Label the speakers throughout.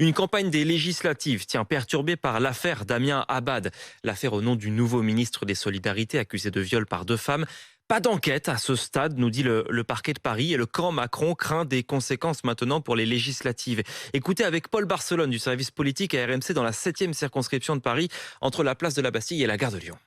Speaker 1: Une campagne des législatives, perturbée par l'affaire Damien Abad. L'affaire au nom du nouveau ministre des Solidarités accusé de viol par 2 femmes. Pas d'enquête à ce stade, nous dit le parquet de Paris, et le camp Macron craint des conséquences maintenant pour les législatives. Écoutez avec Paul Barcelone du service politique à RMC dans la 7e circonscription de Paris, entre la place de la Bastille et la gare de Lyon.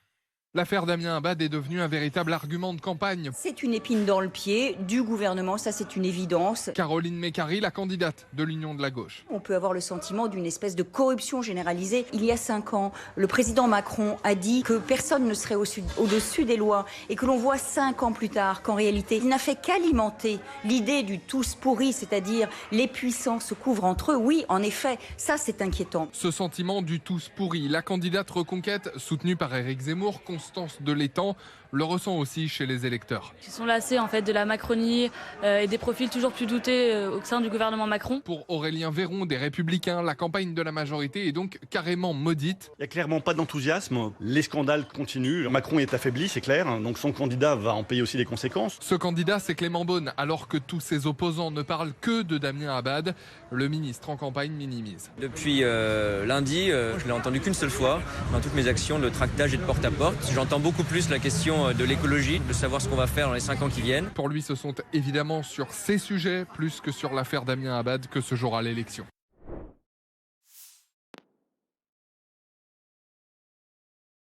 Speaker 2: L'affaire Damien Abad est devenue un véritable argument de campagne.
Speaker 3: C'est une épine dans le pied du gouvernement, ça c'est une évidence.
Speaker 2: Caroline Mécari, la candidate de l'Union de la gauche.
Speaker 3: On peut avoir le sentiment d'une espèce de corruption généralisée. Il y a 5 ans, le président Macron a dit que personne ne serait au-dessus des lois et que l'on voit 5 ans plus tard qu'en réalité, il n'a fait qu'alimenter l'idée du tous pourri, c'est-à-dire les puissants se couvrent entre eux. Oui, en effet, ça c'est inquiétant.
Speaker 2: Ce sentiment du tous pourri, la candidate Reconquête, soutenue par Éric Zemmour, Constance de l'Étang, le ressent aussi chez les électeurs.
Speaker 4: Ils sont lassés en fait de la Macronie et des profils toujours plus doutés au sein du gouvernement Macron.
Speaker 2: Pour Aurélien Véron des Républicains, la campagne de la majorité est donc carrément maudite.
Speaker 5: Il n'y a clairement pas d'enthousiasme. Les scandales continuent. Macron est affaibli, c'est clair. Donc son candidat va en payer aussi les conséquences.
Speaker 2: Ce candidat, c'est Clément Beaune. Alors que tous ses opposants ne parlent que de Damien Abad, le ministre en campagne minimise.
Speaker 6: Depuis lundi, je l'ai entendu qu'une seule fois dans toutes mes actions de tractage et de porte-à-porte. J'entends beaucoup plus la question de l'écologie, de savoir ce qu'on va faire dans les 5 ans qui viennent.
Speaker 2: Pour lui, ce sont évidemment sur ces sujets, plus que sur l'affaire Damien Abad, que se jouera l'élection.